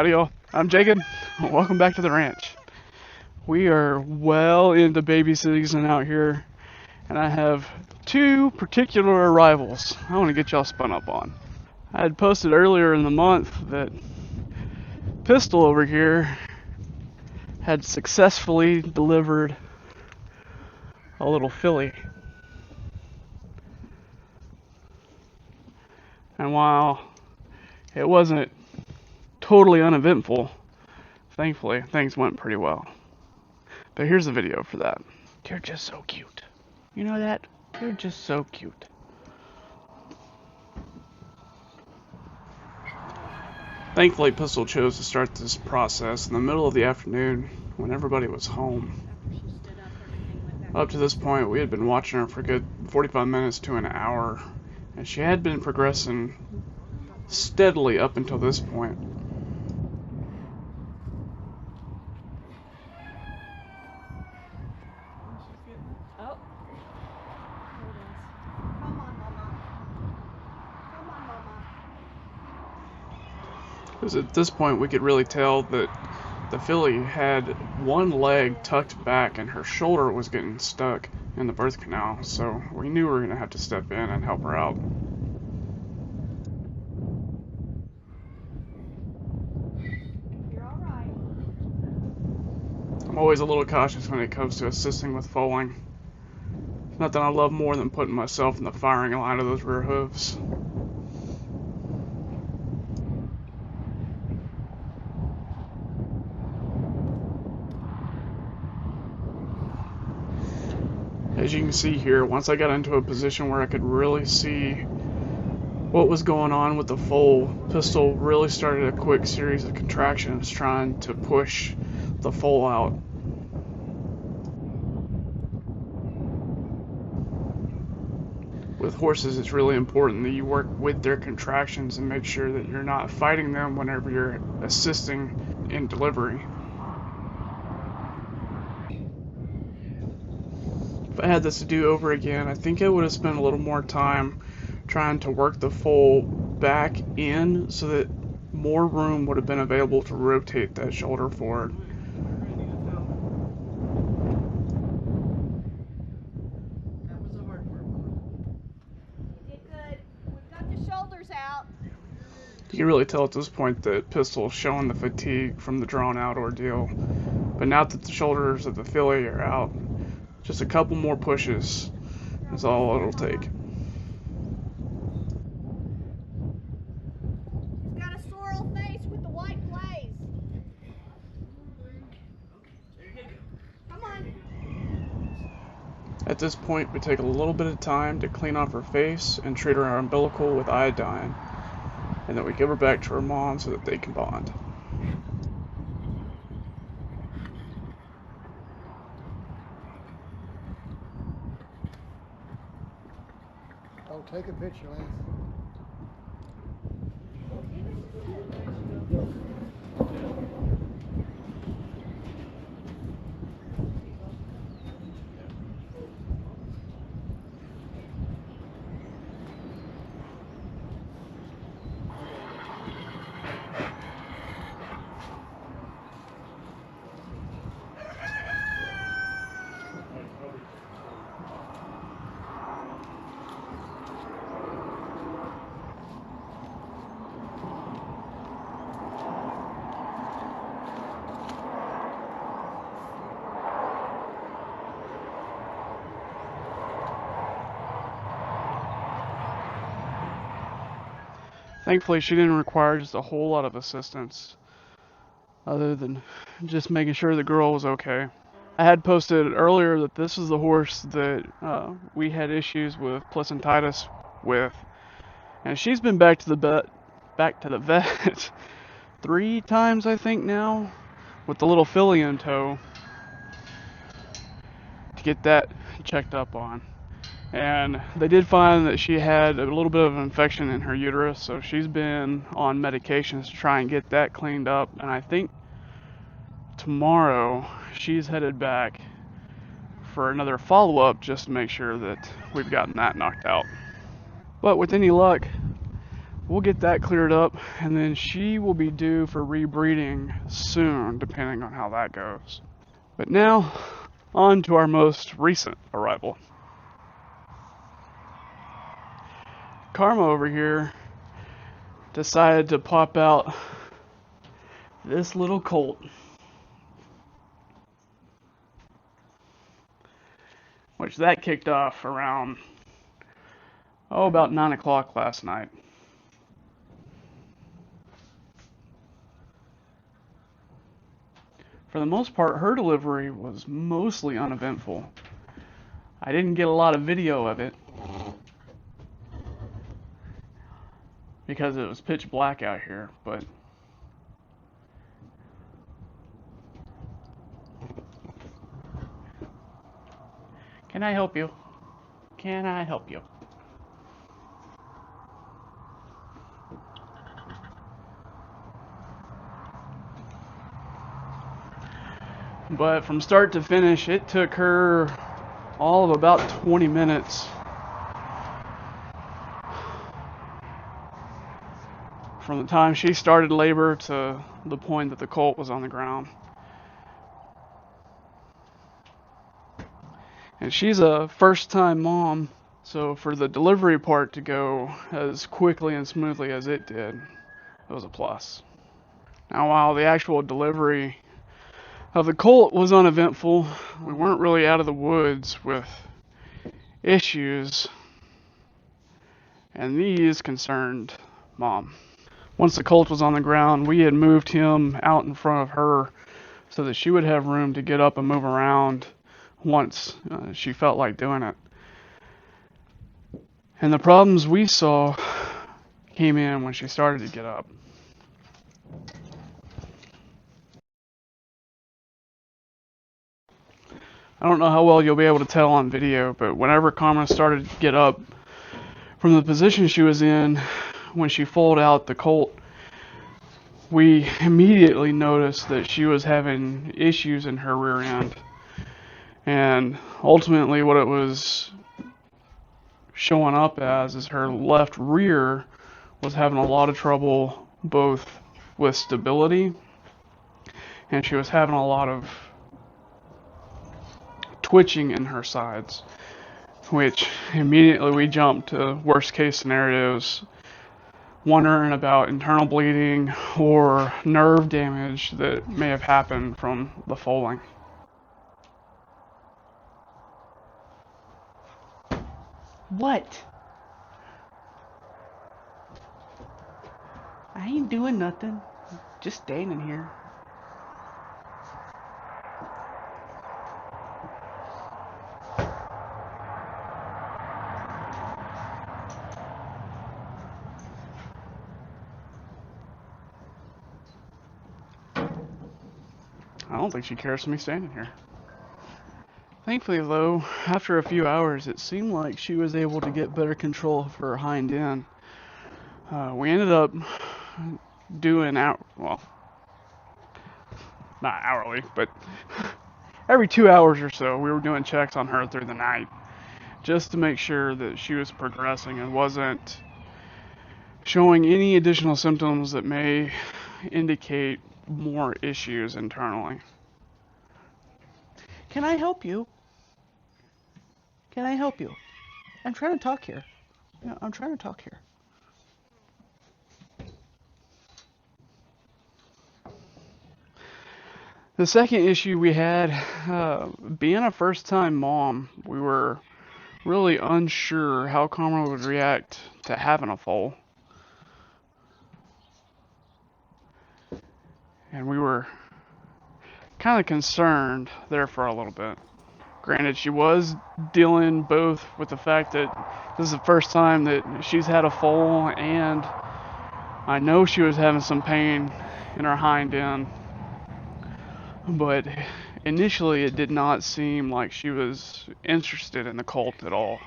Howdy y'all, I'm Jacob. Welcome back to the ranch. We are well into baby season out here, and I have two particular arrivals I want to get y'all spun up on. I had posted earlier in the month that Pistol over here had successfully delivered a little filly. And while it wasn't totally uneventful, thankfully things went pretty well. But here's the video for that. They're just so cute. You know that? They're just so cute. Thankfully, Pistol chose to start this process in the middle of the afternoon when everybody was home. Up to this point, we had been watching her for a good 45 minutes to an hour, and she had been progressing steadily up until this point. Because at this point we could really tell that the filly had one leg tucked back and her shoulder was getting stuck in the birth canal, so we knew we were going to have to step in and help her out. You're all right. I'm always a little cautious when it comes to assisting with foaling. There's nothing I love more than putting myself in the firing line of those rear hooves. As you can see here, once I got into a position where I could really see what was going on with the foal, Pistol really started a quick series of contractions trying to push the foal out. With horses, it's really important that you work with their contractions and make sure that you're not fighting them whenever you're assisting in delivery. If I had this to do over again, I think I would have spent a little more time trying to work the foal back in so that more room would have been available to rotate that shoulder forward. That was a hard work. You did good. We've got the shoulders out. You can really tell at this point that Pistol is showing the fatigue from the drawn out ordeal. But now that the shoulders of the filly are out, just a couple more pushes is all it'll take. He's got a sorrel face with the white glaze. Come on. At this point, we take a little bit of time to clean off her face and treat her umbilical with iodine, and then we give her back to her mom so that they can bond. Oh, take a picture, Lance. Thankfully, she didn't require just a whole lot of assistance, other than just making sure the girl was okay. I had posted earlier that this is the horse that we had issues with placentitis with, and she's been back to the vet 3 times, I think now, with the little filly in tow to get that checked up on. And they did find that she had a little bit of an infection in her uterus, so she's been on medications to try and get that cleaned up. And I think tomorrow she's headed back for another follow-up just to make sure that we've gotten that knocked out. But with any luck, we'll get that cleared up, and then she will be due for rebreeding soon, depending on how that goes. But now, on to our most recent arrival. Karma over here decided to pop out this little colt, which that kicked off around about 9 o'clock last night. For the most part, her delivery was mostly uneventful. I didn't get a lot of video of it because it was pitch black out here, but can I help you? Can I help you? But from start to finish, it took her all of about 20 minutes from the time she started labor to the point that the colt was on the ground. And she's a first-time mom, so for the delivery part to go as quickly and smoothly as it did, it was a plus. Now, while the actual delivery of the colt was uneventful, we weren't really out of the woods with issues, and these concerned Mom. Once the colt was on the ground, we had moved him out in front of her so that she would have room to get up and move around once she felt like doing it. And the problems we saw came in when she started to get up. I don't know how well you'll be able to tell on video, but whenever Karma started to get up from the position she was in when she foaled out the colt, we immediately noticed that she was having issues in her rear end. And ultimately what it was showing up as is her left rear was having a lot of trouble both with stability, and she was having a lot of twitching in her sides, which immediately we jumped to worst case scenarios, wondering about internal bleeding or nerve damage that may have happened from the foaling. What? I ain't doing nothing. Just standing here. I don't think she cares for me standing here. Thankfully, though, after a few hours, it seemed like she was able to get better control of her hind end. We ended up doing well, not hourly, but every 2 hours or so, we were doing checks on her through the night, just to make sure that she was progressing and wasn't showing any additional symptoms that may indicate more issues internally. Can I help you? Can I help you? I'm trying to talk here. Yeah, I'm trying to talk here. The second issue we had, being a first-time mom, we were really unsure how Karma would react to having a foal. And we were kind of concerned there for a little bit. Granted, she was dealing both with the fact that this is the first time that she's had a foal, and I know she was having some pain in her hind end. But initially it did not seem like she was interested in the colt at all.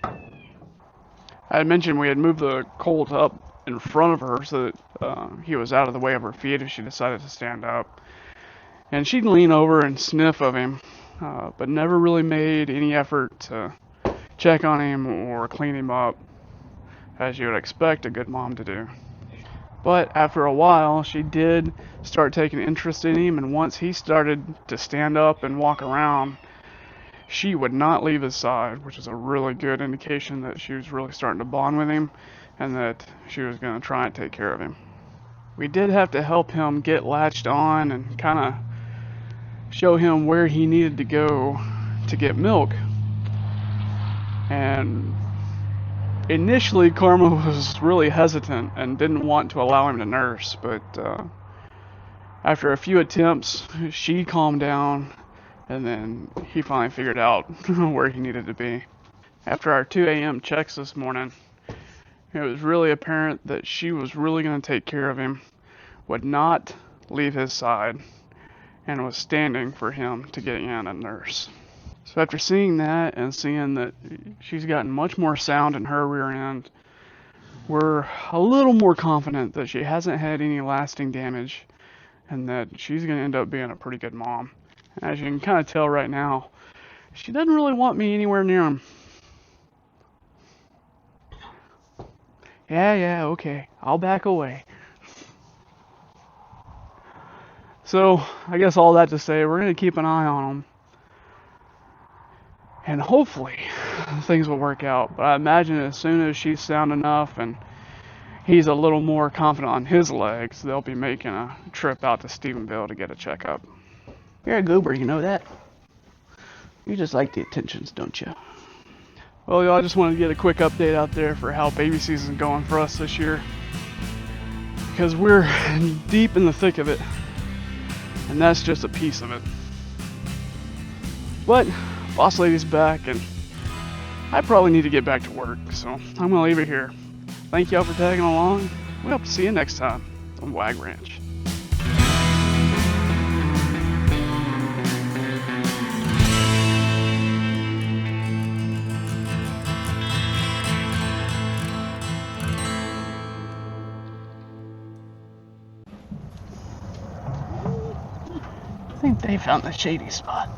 I had mentioned we had moved the colt up in front of her so that he was out of the way of her feet if she decided to stand up. And she'd lean over and sniff of him, but never really made any effort to check on him or clean him up. as you would expect a good mom to do. But after a while, she did start taking interest in him, and once he started to stand up and walk around, she would not leave his side, which is a really good indication that she was really starting to bond with him and that she was going to try and take care of him. We did have to help him get latched on and kind of show him where he needed to go to get milk. And initially, Karma was really hesitant and didn't want to allow him to nurse, but after a few attempts, she calmed down, and then he finally figured out where he needed to be. After our 2 a.m. checks this morning, it was really apparent that she was really going to take care of him, would not leave his side, and was standing for him to get in and nurse. So after seeing that and seeing that she's gotten much more sound in her rear end, we're a little more confident that she hasn't had any lasting damage and that she's going to end up being a pretty good mom. And as you can kind of tell right now, she doesn't really want me anywhere near him. Yeah, okay, I'll back away. So I guess all that to say, we're going to keep an eye on him. And hopefully things will work out. But I imagine as soon as she's sound enough and he's a little more confident on his legs, they'll be making a trip out to Stephenville to get a checkup. You're a goober, you know that? You just like the attentions, don't you? Well, y'all, I just wanted to get a quick update out there for how baby season's going for us this year. Because we're deep in the thick of it. And that's just a piece of it. But boss lady's back, and I probably need to get back to work, so I'm going to leave it here. Thank y'all for tagging along. We hope to see you next time on Wag Ranch. I think they found the shady spot.